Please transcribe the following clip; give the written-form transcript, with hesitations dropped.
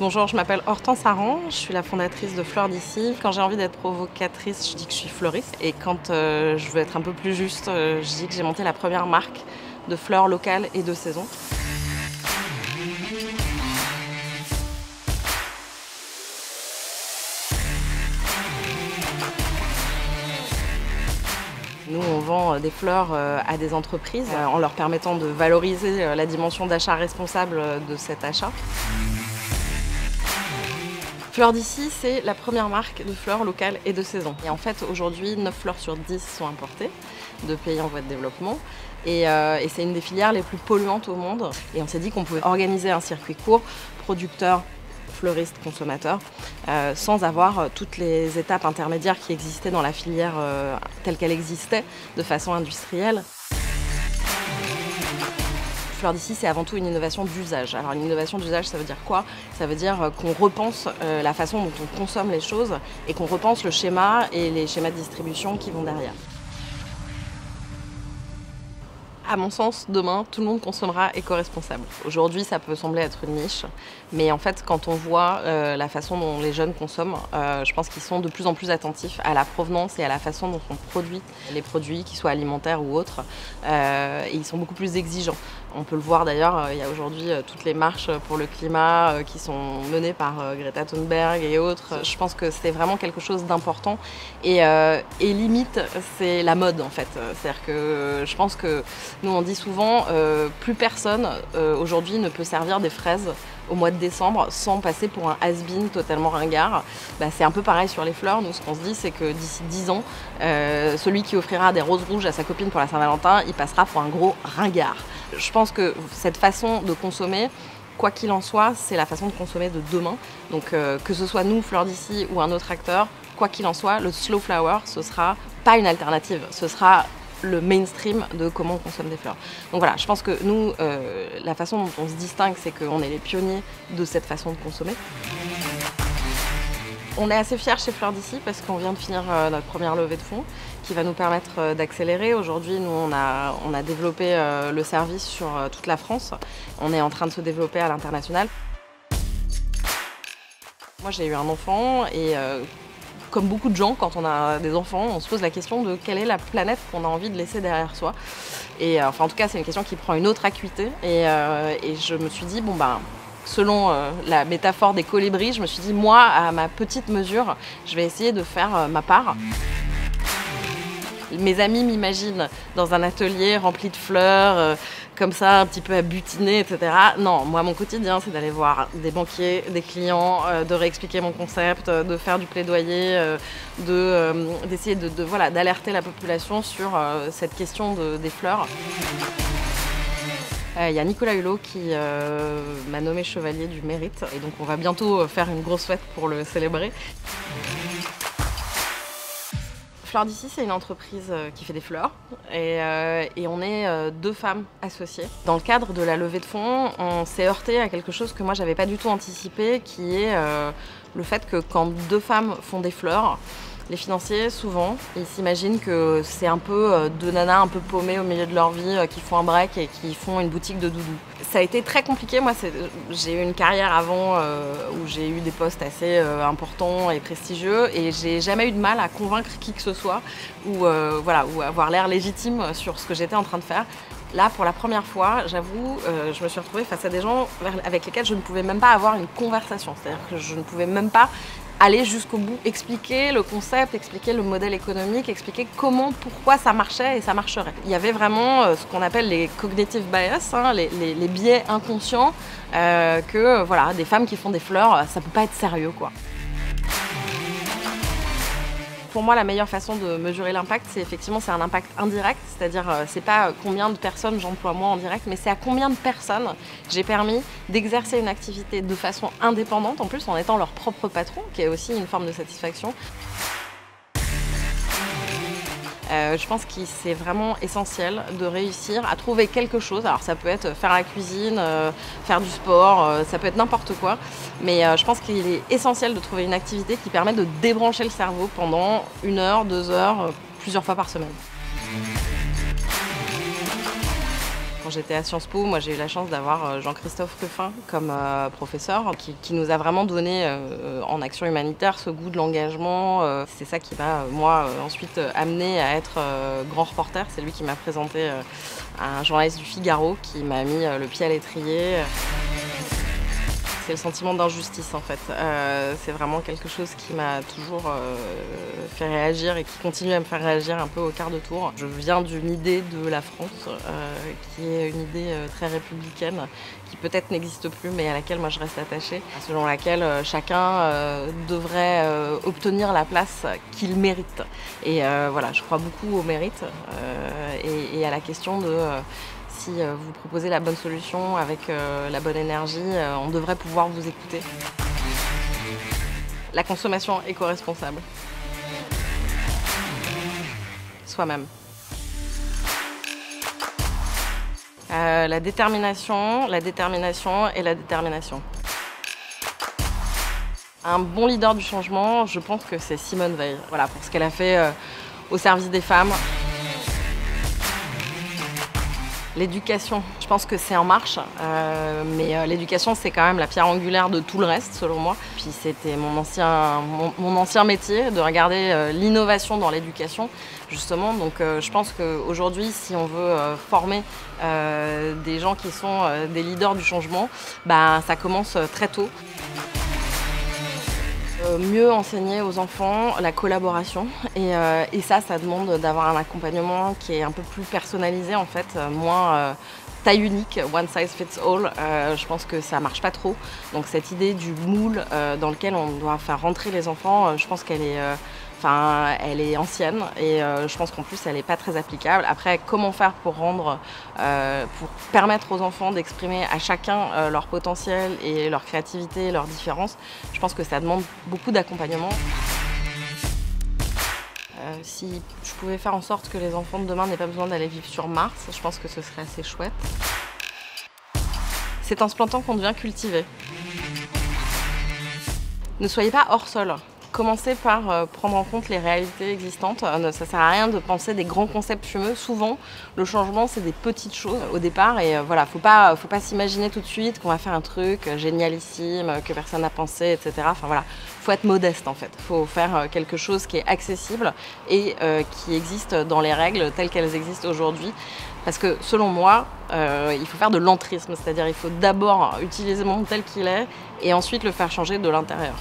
Bonjour, je m'appelle Hortense Aran, je suis la fondatrice de Fleurs d'ici. Quand j'ai envie d'être provocatrice, je dis que je suis fleuriste. Et quand je veux être un peu plus juste, je dis que j'ai monté la première marque de fleurs locales et de saison. Nous, on vend des fleurs à des entreprises en leur permettant de valoriser la dimension d'achat responsable de cet achat. Fleurs d'ici, c'est la première marque de fleurs locales et de saison. Et en fait, aujourd'hui, 9 fleurs sur 10 sont importées de pays en voie de développement. Et c'est une des filières les plus polluantes au monde. Et on s'est dit qu'on pouvait organiser un circuit court, producteurs, fleuristes, consommateurs, sans avoir toutes les étapes intermédiaires qui existaient dans la filière telle qu'elle existait, de façon industrielle. Fleurs d'ici, c'est avant tout une innovation d'usage. Alors une innovation d'usage, ça veut dire quoi? Ça veut dire qu'on repense la façon dont on consomme les choses et qu'on repense le schéma et les schémas de distribution qui vont derrière. À mon sens, demain, tout le monde consommera éco-responsable. Aujourd'hui, ça peut sembler être une niche, mais en fait, quand on voit la façon dont les jeunes consomment, je pense qu'ils sont de plus en plus attentifs à la provenance et à la façon dont on produit les produits, qu'ils soient alimentaires ou autres, et ils sont beaucoup plus exigeants. On peut le voir d'ailleurs, il y a aujourd'hui toutes les marches pour le climat qui sont menées par Greta Thunberg et autres. Je pense que c'est vraiment quelque chose d'important et limite, c'est la mode en fait. C'est-à-dire que je pense que nous on dit souvent, plus personne aujourd'hui ne peut servir des fraises au mois de décembre sans passer pour un has-been totalement ringard. C'est un peu pareil sur les fleurs. Nous, ce qu'on se dit, c'est que d'ici 10 ans, celui qui offrira des roses rouges à sa copine pour la Saint-Valentin, il passera pour un gros ringard. Je pense que cette façon de consommer, quoi qu'il en soit, c'est la façon de consommer de demain. Donc que ce soit nous, Fleurs d'ici, ou un autre acteur, quoi qu'il en soit, le slow flower, ce sera pas une alternative, ce sera le mainstream de comment on consomme des fleurs. Donc voilà, je pense que nous, la façon dont on se distingue, c'est qu'on est les pionniers de cette façon de consommer. On est assez fiers chez Fleurs d'ici parce qu'on vient de finir notre première levée de fonds qui va nous permettre d'accélérer. Aujourd'hui, nous, on a développé le service sur toute la France. On est en train de se développer à l'international. Moi, j'ai eu un enfant et comme beaucoup de gens, quand on a des enfants, on se pose la question de quelle est la planète qu'on a envie de laisser derrière soi. Et en tout cas, c'est une question qui prend une autre acuité. Et je me suis dit, selon la métaphore des colibris, je me suis dit, moi, à ma petite mesure, je vais essayer de faire ma part. Mes amis m'imaginent dans un atelier rempli de fleurs, comme ça, un petit peu à butiner, etc. Non, moi, mon quotidien, c'est d'aller voir des banquiers, des clients, de réexpliquer mon concept, de faire du plaidoyer, d'essayer d'alerter la population sur cette question des fleurs. Il y a Nicolas Hulot qui m'a nommé chevalier du mérite et donc on va bientôt faire une grosse fête pour le célébrer. Fleurs d'ici, c'est une entreprise qui fait des fleurs et on est 2 femmes associées. Dans le cadre de la levée de fonds, on s'est heurté à quelque chose que moi j'avais pas du tout anticipé, qui est le fait que quand 2 femmes font des fleurs, les financiers, souvent, ils s'imaginent que c'est un peu 2 nanas un peu paumées au milieu de leur vie, qui font un break et qui font une boutique de doudou. Ça a été très compliqué. Moi, j'ai eu une carrière avant où j'ai eu des postes assez importants et prestigieux et j'ai jamais eu de mal à convaincre qui que ce soit ou avoir l'air légitime sur ce que j'étais en train de faire. Là, pour la première fois, j'avoue, je me suis retrouvée face à des gens avec lesquels je ne pouvais même pas avoir une conversation. C'est-à-dire que je ne pouvais même pas aller jusqu'au bout, expliquer le concept, expliquer le modèle économique, expliquer comment, pourquoi ça marchait et ça marcherait. Il y avait vraiment ce qu'on appelle les cognitive bias, les biais inconscients, que des femmes qui font des fleurs, ça peut pas être sérieux, quoi. Pour moi, la meilleure façon de mesurer l'impact, c'est un impact indirect, c'est-à-dire c'est pas combien de personnes j'emploie moi en direct, mais c'est à combien de personnes j'ai permis d'exercer une activité de façon indépendante, en plus en étant leur propre patron, qui est aussi une forme de satisfaction. Je pense que c'est vraiment essentiel de réussir à trouver quelque chose. Alors ça peut être faire la cuisine, faire du sport, ça peut être n'importe quoi. Mais je pense qu'il est essentiel de trouver une activité qui permet de débrancher le cerveau pendant 1 heure, 2 heures, plusieurs fois par semaine. Quand j'étais à Sciences Po, moi j'ai eu la chance d'avoir Jean-Christophe Rufin comme professeur qui nous a vraiment donné en action humanitaire ce goût de l'engagement. C'est ça qui m'a moi ensuite amené à être grand reporter. C'est lui qui m'a présenté à un journaliste du Figaro qui m'a mis le pied à l'étrier. C'est le sentiment d'injustice en fait. C'est vraiment quelque chose qui m'a toujours fait réagir et qui continue à me faire réagir un peu au quart de tour. Je viens d'une idée de la France qui est une idée très républicaine, qui peut-être n'existe plus mais à laquelle moi je reste attachée, selon laquelle chacun devrait obtenir la place qu'il mérite. Et voilà, je crois beaucoup au mérite et à la question de si vous proposez la bonne solution avec la bonne énergie, on devrait pouvoir vous écouter. La consommation éco-responsable. Soi-même. La détermination et la détermination. Un bon leader du changement, je pense que c'est Simone Veil. Voilà, pour ce qu'elle a fait au service des femmes. L'éducation, je pense que c'est en marche, mais l'éducation c'est quand même la pierre angulaire de tout le reste selon moi. Puis c'était mon ancien métier de regarder l'innovation dans l'éducation justement. Donc je pense qu'aujourd'hui si on veut former des gens qui sont des leaders du changement, ça commence très tôt. Mieux enseigner aux enfants la collaboration et ça demande d'avoir un accompagnement qui est un peu plus personnalisé en fait, moins taille unique, one size fits all. Je pense que ça marche pas trop. Donc cette idée du moule dans lequel on doit faire rentrer les enfants, je pense qu'elle est elle est ancienne et je pense qu'en plus elle n'est pas très applicable. Après, comment faire pour pour permettre aux enfants d'exprimer à chacun leur potentiel et leur créativité, leurs différences, je pense que ça demande beaucoup d'accompagnement. Si je pouvais faire en sorte que les enfants de demain n'aient pas besoin d'aller vivre sur Mars, je pense que ce serait assez chouette. C'est en se plantant qu'on devient cultivé. Ne soyez pas hors sol. Commencez par prendre en compte les réalités existantes. Ça ne sert à rien de penser des grands concepts fumeux. Souvent, le changement, c'est des petites choses au départ. Et voilà, faut pas s'imaginer tout de suite qu'on va faire un truc génialissime, que personne n'a pensé, etc. Enfin voilà, faut être modeste en fait. Faut faire quelque chose qui est accessible et qui existe dans les règles telles qu'elles existent aujourd'hui. Parce que selon moi, il faut faire de l'entrisme, c'est-à-dire il faut d'abord utiliser le monde tel qu'il est et ensuite le faire changer de l'intérieur.